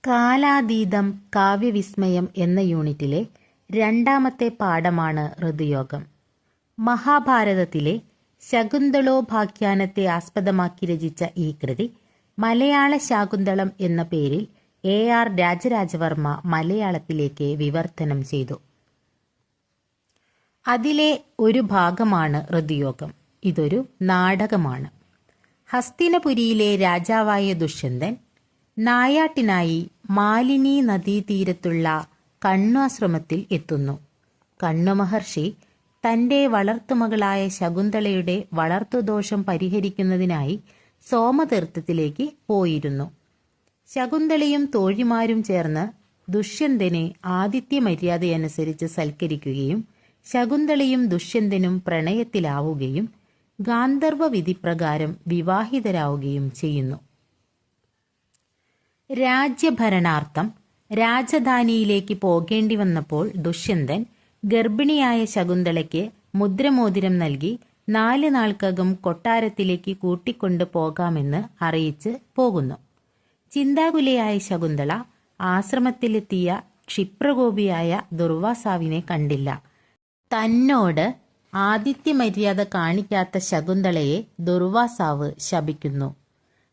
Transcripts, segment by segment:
കാലാതീതം കാവ്യവിസ്മയം എന്ന യൂണിറ്റിലെ രണ്ടാമത്തെ പാഠമാണ് ഋതുയോഗം. മഹാഭാരതത്തിലെ ശകുന്തളോപാഖ്യാനത്തെ ആസ്പദമാക്കി രചിച്ച ഈ കൃതി മലയാള ശാകുന്തളം എന്ന പേരിൽ AR രാജരാജവർമ്മ മലയാളത്തിലേക്ക് വിവർത്തനം ചെയ്തു. അതിലെ ഒരു ഭാഗമാണ് ഋതുയോഗം. ഇതൊരു നാടകമാണ്. ഹസ്തിനപുരിയിലെ രാജാവായ ദുഷ്യന്തൻ നായാട്ടിനായി മാലിനി നദീതീരത്തുള്ള കണ്വാശ്രമത്തിൽ എത്തുന്നു. കണ്വമഹർഷി തന്റെ വളർത്തുമകളായ ശകുന്തളയുടെ വളർത്തുദോഷം പരിഹരിക്കുന്നതിനായി സോമതീർത്ഥത്തിലേക്ക് പോയിരുന്നു. ശകുന്തളയും തോഴിമാരും ചേർന്ന് ദുഷ്യന്തനെ ആതിഥ്യ മര്യാദയനുസരിച്ച് സൽക്കരിക്കുകയും ശകുന്തളയും ദുഷ്യന്തനും പ്രണയത്തിലാവുകയും ഗാന്ധർവ വിധിപ്രകാരം വിവാഹിതരാവുകയും ചെയ്യുന്നു. രാജ്യഭരണാർത്ഥം രാജധാനിയിലേക്ക് പോകേണ്ടി വന്നപ്പോൾ ദുഷ്യന്തൻ ഗർഭിണിയായ ശകുന്തളയ്ക്ക് മുദ്രമോതിരം നൽകി 4 നാൾക്കകം കൊട്ടാരത്തിലേക്ക് കൂട്ടിക്കൊണ്ടു പോകാമെന്ന് അറിയിച്ച് പോകുന്നു. ചിന്താകുലയായ ശകുന്തള ആശ്രമത്തിലെത്തിയ ക്ഷിപ്രകോപിയായ ദുർവാസാവിനെ കണ്ടില്ല. തന്നോട് ആതിഥ്യമര്യാദ കാണിക്കാത്ത ശകുന്തളയെ ദുർവാസാവ് ശപിക്കുന്നു.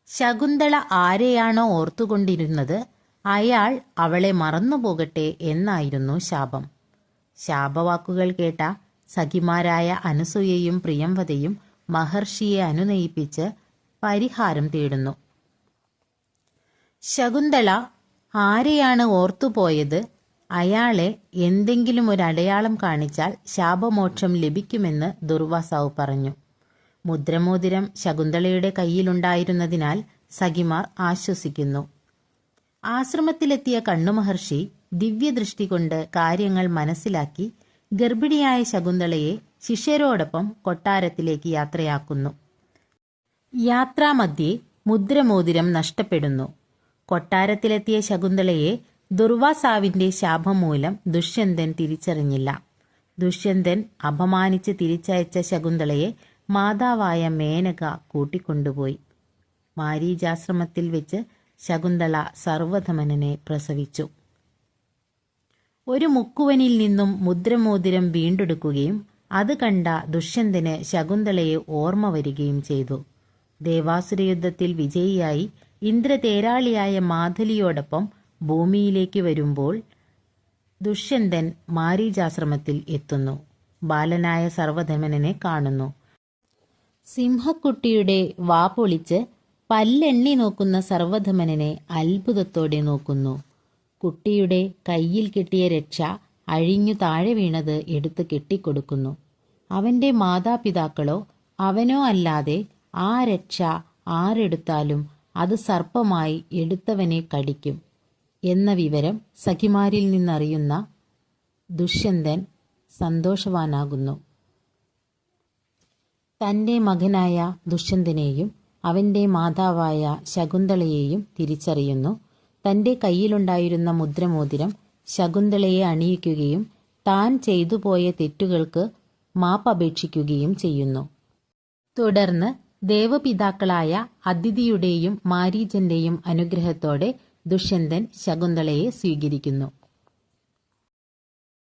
ശകുന്തള ആരെയാണോ ഓർത്തുകൊണ്ടിരുന്നത് അയാൾ അവളെ മറന്നുപോകട്ടെ എന്നായിരുന്നു ശാപം. ശാപവാക്കുകൾ കേട്ട സഖിമാരായ അനസൂയയും പ്രിയംവദയും മഹർഷിയെ അനുനയിപ്പിച്ച് പരിഹാരം തേടുന്നു. ശകുന്തള ആരെയാണ് ഓർത്തുപോയത് അയാളെ എന്തെങ്കിലും ഒരു അടയാളം കാണിച്ചാൽ ശാപമോക്ഷം ലഭിക്കുമെന്ന് ദുർവാസാവ് പറഞ്ഞു. മുദ്രമോതിരം ശകുന്തളയുടെ കയ്യിലുണ്ടായിരുന്നതിനാൽ സഖിമാർ ആശ്വസിക്കുന്നു. ആശ്രമത്തിലെത്തിയ കണ്വമഹർഷി ദിവ്യദൃഷ്ടി കൊണ്ട് കാര്യങ്ങൾ മനസ്സിലാക്കി ഗർഭിണിയായ ശകുന്തളയെ ശിഷ്യരോടൊപ്പം കൊട്ടാരത്തിലേക്ക് യാത്രയാക്കുന്നു. യാത്രാമധ്യേ മുദ്രമോതിരം നഷ്ടപ്പെടുന്നു. കൊട്ടാരത്തിലെത്തിയ ശകുന്തളയെ ദുർവാസാവിന്റെ ശാപം മൂലം ദുഷ്യന്തൻ തിരിച്ചറിഞ്ഞില്ല. ദുഷ്യന്തൻ അപമാനിച്ച് തിരിച്ചയച്ച ശകുന്തളയെ മാതാവായ മേനക കൂട്ടിക്കൊണ്ടുപോയി. മാരീചാശ്രമത്തിൽ വെച്ച് ശകുന്തള സർവധമനനെ പ്രസവിച്ചു. ഒരു മുക്കുവനിൽ നിന്നും മുദ്രമോതിരം വീണ്ടെടുക്കുകയും അത് കണ്ട ദുഷ്യന്തന് ശകുന്തളയെ ഓർമ്മ വരികയും ചെയ്തു. ദേവാസുരയുദ്ധത്തിൽ വിജയിയായി ഇന്ദ്രതേരാളിയായ മാധലിയോടൊപ്പം ഭൂമിയിലേക്ക് വരുമ്പോൾ ദുഷ്യന്തൻ മാരീചാശ്രമത്തിൽ എത്തുന്നു. ബാലനായ സർവധമനനെ കാണുന്നു. സിംഹക്കുട്ടിയുടെ വാ പൊളിച്ച് പല്ലെണ്ണി നോക്കുന്ന സർവധമനനെ അത്ഭുതത്തോടെ നോക്കുന്നു. കുട്ടിയുടെ കയ്യിൽ കിട്ടിയ രക്ഷ അഴിഞ്ഞു താഴെ വീണത് എടുത്ത് കെട്ടിക്കൊടുക്കുന്നു. അവന്റെ മാതാപിതാക്കളോ അവനോ അല്ലാതെ ആ രക്ഷ ആരെടുത്താലും അത് സർപ്പമായി എടുത്തവനെ കടിക്കും എന്ന വിവരം സഖിമാരിൽ നിന്നറിയുന്ന ദുഷ്യന്തൻ സന്തോഷവാനാകുന്നു. തന്റെ മകനായ ദുഷ്യന്തനെയും അവന്റെ മാതാവായ ശകുന്തളയെയും തിരിച്ചറിയുന്നു. തന്റെ കയ്യിലുണ്ടായിരുന്ന മുദ്രമോതിരം ശകുന്തളയെ അണിയിക്കുകയും താൻ ചെയ്തുപോയ തെറ്റുകൾക്ക് മാപ്പപേക്ഷിക്കുകയും ചെയ്യുന്നു. തുടർന്ന് ദേവപിതാക്കളായ അദിതിയുടെയും മാരീചന്റെയും അനുഗ്രഹത്തോടെ ദുഷ്യന്തൻ ശകുന്തളയെ സ്വീകരിക്കുന്നു.